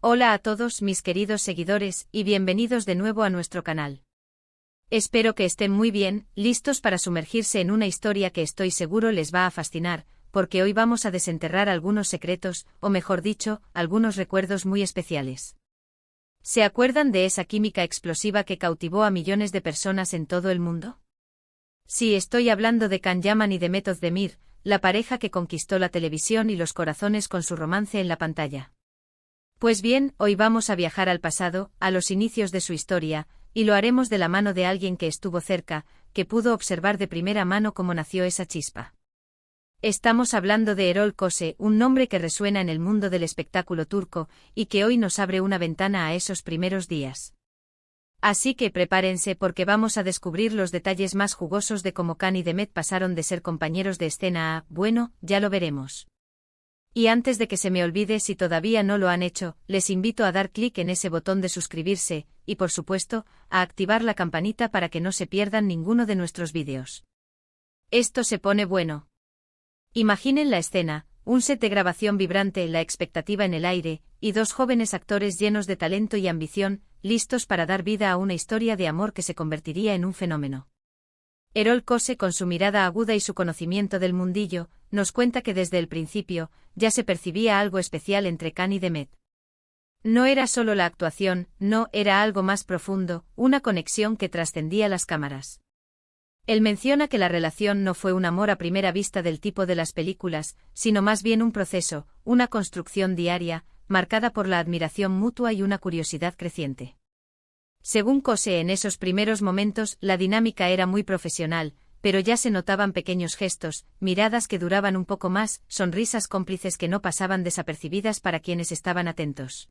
Hola a todos mis queridos seguidores y bienvenidos de nuevo a nuestro canal. Espero que estén muy bien, listos para sumergirse en una historia que estoy seguro les va a fascinar, porque hoy vamos a desenterrar algunos secretos, o mejor dicho, algunos recuerdos muy especiales. ¿Se acuerdan de esa química explosiva que cautivó a millones de personas en todo el mundo? Sí, estoy hablando de Can Yaman y Demet Özdemir, la pareja que conquistó la televisión y los corazones con su romance en la pantalla. Pues bien, hoy vamos a viajar al pasado, a los inicios de su historia, y lo haremos de la mano de alguien que estuvo cerca, que pudo observar de primera mano cómo nació esa chispa. Estamos hablando de Erol Köse, un nombre que resuena en el mundo del espectáculo turco, y que hoy nos abre una ventana a esos primeros días. Así que prepárense porque vamos a descubrir los detalles más jugosos de cómo Can y Demet pasaron de ser compañeros de escena a, bueno, ya lo veremos. Y antes de que se me olvide, si todavía no lo han hecho, les invito a dar clic en ese botón de suscribirse, y por supuesto, a activar la campanita para que no se pierdan ninguno de nuestros vídeos. Esto se pone bueno. Imaginen la escena, un set de grabación vibrante, la expectativa en el aire, y dos jóvenes actores llenos de talento y ambición, listos para dar vida a una historia de amor que se convertiría en un fenómeno. Erol Köse, con su mirada aguda y su conocimiento del mundillo, nos cuenta que desde el principio, ya se percibía algo especial entre Can y Demet. No era solo la actuación, no, era algo más profundo, una conexión que trascendía las cámaras. Él menciona que la relación no fue un amor a primera vista del tipo de las películas, sino más bien un proceso, una construcción diaria, marcada por la admiración mutua y una curiosidad creciente. Según Köse, en esos primeros momentos la dinámica era muy profesional, pero ya se notaban pequeños gestos, miradas que duraban un poco más, sonrisas cómplices que no pasaban desapercibidas para quienes estaban atentos.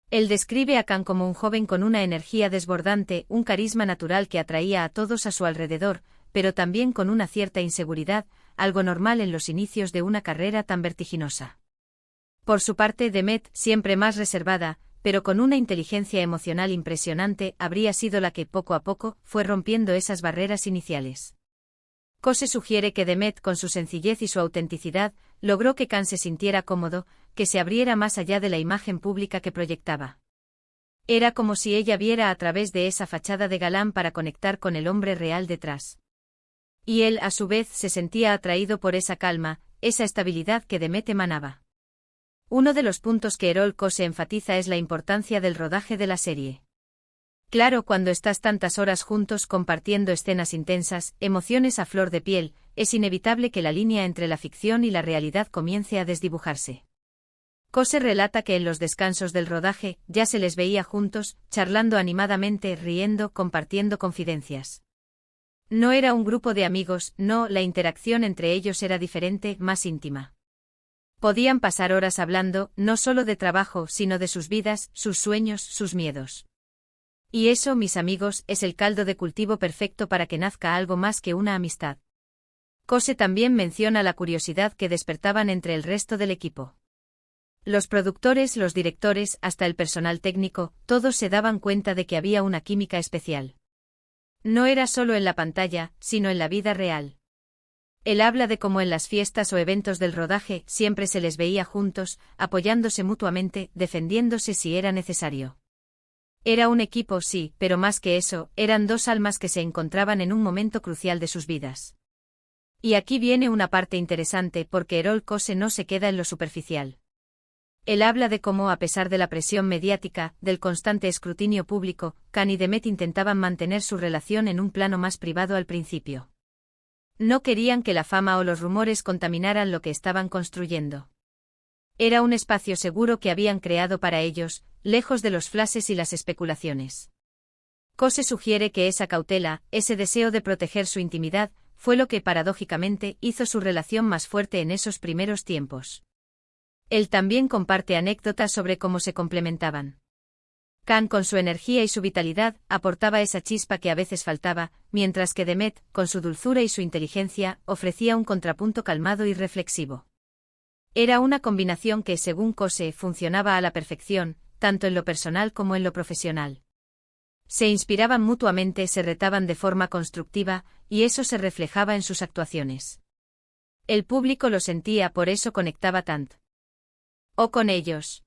Él describe a Can como un joven con una energía desbordante, un carisma natural que atraía a todos a su alrededor, pero también con una cierta inseguridad, algo normal en los inicios de una carrera tan vertiginosa. Por su parte, Demet, siempre más reservada, pero con una inteligencia emocional impresionante, habría sido la que, poco a poco, fue rompiendo esas barreras iniciales. Köse sugiere que Demet, con su sencillez y su autenticidad, logró que Can se sintiera cómodo, que se abriera más allá de la imagen pública que proyectaba. Era como si ella viera a través de esa fachada de galán para conectar con el hombre real detrás. Y él, a su vez, se sentía atraído por esa calma, esa estabilidad que Demet emanaba. Uno de los puntos que Erol Köse enfatiza es la importancia del rodaje de la serie. Claro, cuando estás tantas horas juntos compartiendo escenas intensas, emociones a flor de piel, es inevitable que la línea entre la ficción y la realidad comience a desdibujarse. Köse relata que en los descansos del rodaje, ya se les veía juntos, charlando animadamente, riendo, compartiendo confidencias. No era un grupo de amigos, no, la interacción entre ellos era diferente, más íntima. Podían pasar horas hablando, no solo de trabajo, sino de sus vidas, sus sueños, sus miedos. Y eso, mis amigos, es el caldo de cultivo perfecto para que nazca algo más que una amistad. Köse también menciona la curiosidad que despertaban entre el resto del equipo. Los productores, los directores, hasta el personal técnico, todos se daban cuenta de que había una química especial. No era solo en la pantalla, sino en la vida real. Él habla de cómo en las fiestas o eventos del rodaje siempre se les veía juntos, apoyándose mutuamente, defendiéndose si era necesario. Era un equipo, sí, pero más que eso, eran dos almas que se encontraban en un momento crucial de sus vidas. Y aquí viene una parte interesante porque Erol Köse no se queda en lo superficial. Él habla de cómo, a pesar de la presión mediática, del constante escrutinio público, Can y Demet intentaban mantener su relación en un plano más privado al principio. No querían que la fama o los rumores contaminaran lo que estaban construyendo. Era un espacio seguro que habían creado para ellos, lejos de los flashes y las especulaciones. Köse sugiere que esa cautela, ese deseo de proteger su intimidad, fue lo que paradójicamente hizo su relación más fuerte en esos primeros tiempos. Él también comparte anécdotas sobre cómo se complementaban. Can, con su energía y su vitalidad, aportaba esa chispa que a veces faltaba, mientras que Demet, con su dulzura y su inteligencia, ofrecía un contrapunto calmado y reflexivo. Era una combinación que, según Köse, funcionaba a la perfección, tanto en lo personal como en lo profesional. Se inspiraban mutuamente, se retaban de forma constructiva, y eso se reflejaba en sus actuaciones. El público lo sentía, por eso conectaba tanto. O con ellos.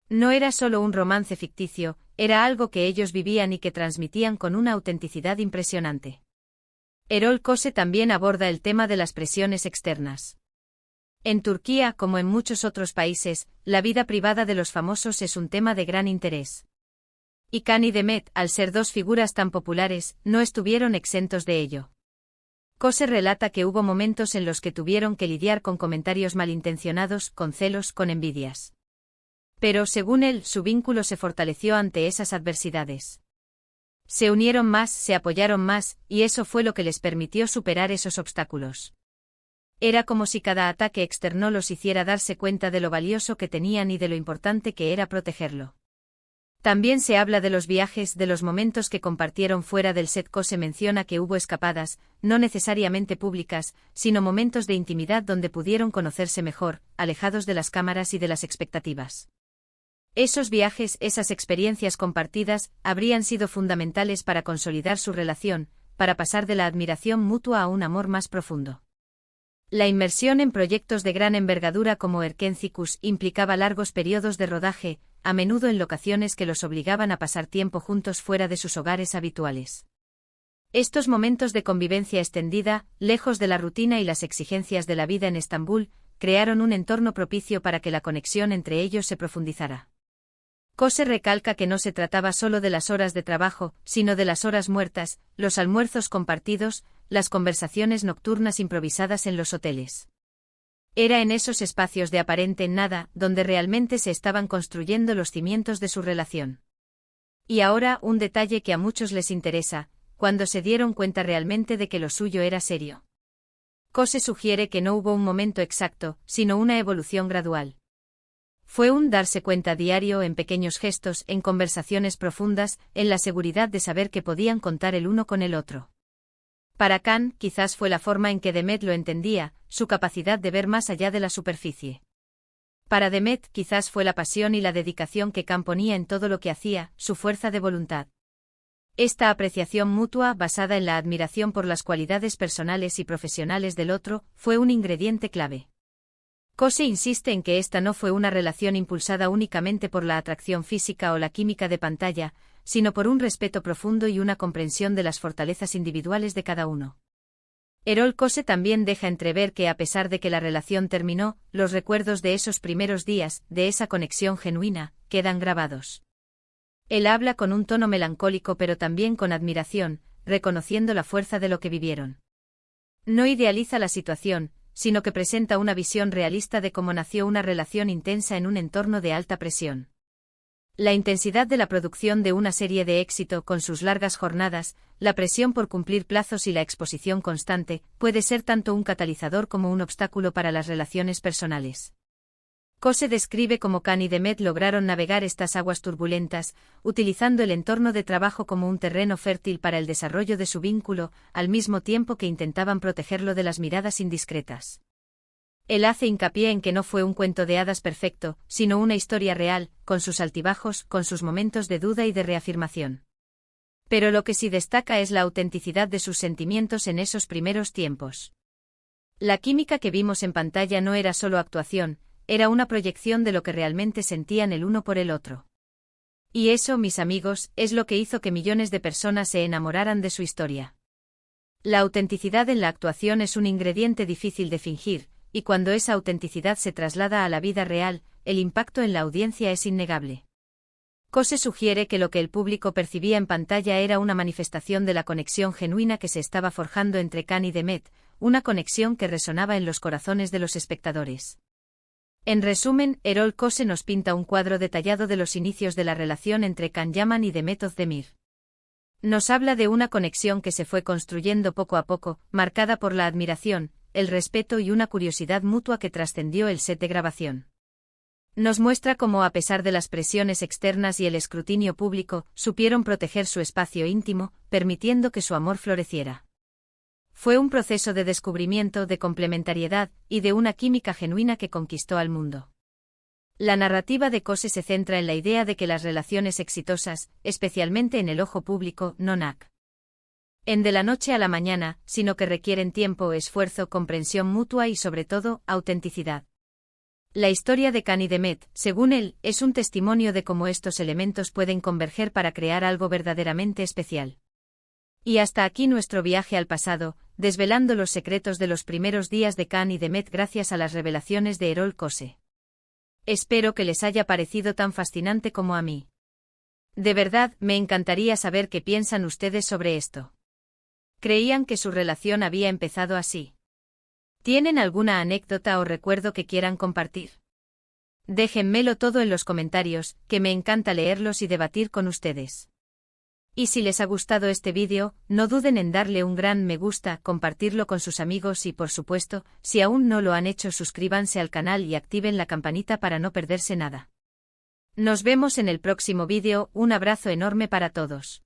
No era solo un romance ficticio, era algo que ellos vivían y que transmitían con una autenticidad impresionante. Erol Köse también aborda el tema de las presiones externas. En Turquía, como en muchos otros países, la vida privada de los famosos es un tema de gran interés. Y Can y Demet, al ser dos figuras tan populares, no estuvieron exentos de ello. Köse relata que hubo momentos en los que tuvieron que lidiar con comentarios malintencionados, con celos, con envidias. Pero, según él, su vínculo se fortaleció ante esas adversidades. Se unieron más, se apoyaron más, y eso fue lo que les permitió superar esos obstáculos. Era como si cada ataque externo los hiciera darse cuenta de lo valioso que tenían y de lo importante que era protegerlo. También se habla de los viajes, de los momentos que compartieron fuera del set. Köse menciona que hubo escapadas, no necesariamente públicas, sino momentos de intimidad donde pudieron conocerse mejor, alejados de las cámaras y de las expectativas. Esos viajes, esas experiencias compartidas, habrían sido fundamentales para consolidar su relación, para pasar de la admiración mutua a un amor más profundo. La inmersión en proyectos de gran envergadura como Erkencikus implicaba largos periodos de rodaje, a menudo en locaciones que los obligaban a pasar tiempo juntos fuera de sus hogares habituales. Estos momentos de convivencia extendida, lejos de la rutina y las exigencias de la vida en Estambul, crearon un entorno propicio para que la conexión entre ellos se profundizara. Köse recalca que no se trataba solo de las horas de trabajo, sino de las horas muertas, los almuerzos compartidos, las conversaciones nocturnas improvisadas en los hoteles. Era en esos espacios de aparente nada donde realmente se estaban construyendo los cimientos de su relación. Y ahora un detalle que a muchos les interesa, cuando se dieron cuenta realmente de que lo suyo era serio. Köse sugiere que no hubo un momento exacto, sino una evolución gradual. Fue un darse cuenta diario en pequeños gestos, en conversaciones profundas, en la seguridad de saber que podían contar el uno con el otro. Para Can, quizás fue la forma en que Demet lo entendía, su capacidad de ver más allá de la superficie. Para Demet, quizás fue la pasión y la dedicación que Can ponía en todo lo que hacía, su fuerza de voluntad. Esta apreciación mutua, basada en la admiración por las cualidades personales y profesionales del otro, fue un ingrediente clave. Köse insiste en que esta no fue una relación impulsada únicamente por la atracción física o la química de pantalla, sino por un respeto profundo y una comprensión de las fortalezas individuales de cada uno. Erol Köse también deja entrever que a pesar de que la relación terminó, los recuerdos de esos primeros días, de esa conexión genuina, quedan grabados. Él habla con un tono melancólico pero también con admiración, reconociendo la fuerza de lo que vivieron. No idealiza la situación, sino que presenta una visión realista de cómo nació una relación intensa en un entorno de alta presión. La intensidad de la producción de una serie de éxito con sus largas jornadas, la presión por cumplir plazos y la exposición constante, puede ser tanto un catalizador como un obstáculo para las relaciones personales. Köse describe cómo Can y Demet lograron navegar estas aguas turbulentas, utilizando el entorno de trabajo como un terreno fértil para el desarrollo de su vínculo, al mismo tiempo que intentaban protegerlo de las miradas indiscretas. Él hace hincapié en que no fue un cuento de hadas perfecto, sino una historia real, con sus altibajos, con sus momentos de duda y de reafirmación. Pero lo que sí destaca es la autenticidad de sus sentimientos en esos primeros tiempos. La química que vimos en pantalla no era solo actuación, era una proyección de lo que realmente sentían el uno por el otro. Y eso, mis amigos, es lo que hizo que millones de personas se enamoraran de su historia. La autenticidad en la actuación es un ingrediente difícil de fingir, y cuando esa autenticidad se traslada a la vida real, el impacto en la audiencia es innegable. Köse sugiere que lo que el público percibía en pantalla era una manifestación de la conexión genuina que se estaba forjando entre Can y Demet, una conexión que resonaba en los corazones de los espectadores. En resumen, Erol Köse nos pinta un cuadro detallado de los inicios de la relación entre Can Yaman y Demet Özdemir. Nos habla de una conexión que se fue construyendo poco a poco, marcada por la admiración, el respeto y una curiosidad mutua que trascendió el set de grabación. Nos muestra cómo a pesar de las presiones externas y el escrutinio público, supieron proteger su espacio íntimo, permitiendo que su amor floreciera. Fue un proceso de descubrimiento, de complementariedad, y de una química genuina que conquistó al mundo. La narrativa de Köse se centra en la idea de que las relaciones exitosas, especialmente en el ojo público, no nacen de la noche a la mañana, sino que requieren tiempo, esfuerzo, comprensión mutua y sobre todo, autenticidad. La historia de Can y Demet, según él, es un testimonio de cómo estos elementos pueden converger para crear algo verdaderamente especial. Y hasta aquí nuestro viaje al pasado, desvelando los secretos de los primeros días de Can y Demet gracias a las revelaciones de Erol Kose. Espero que les haya parecido tan fascinante como a mí. De verdad, me encantaría saber qué piensan ustedes sobre esto. ¿Creían que su relación había empezado así? ¿Tienen alguna anécdota o recuerdo que quieran compartir? Déjenmelo todo en los comentarios, que me encanta leerlos y debatir con ustedes. Y si les ha gustado este vídeo, no duden en darle un gran me gusta, compartirlo con sus amigos y por supuesto, si aún no lo han hecho suscríbanse al canal y activen la campanita para no perderse nada. Nos vemos en el próximo vídeo, un abrazo enorme para todos.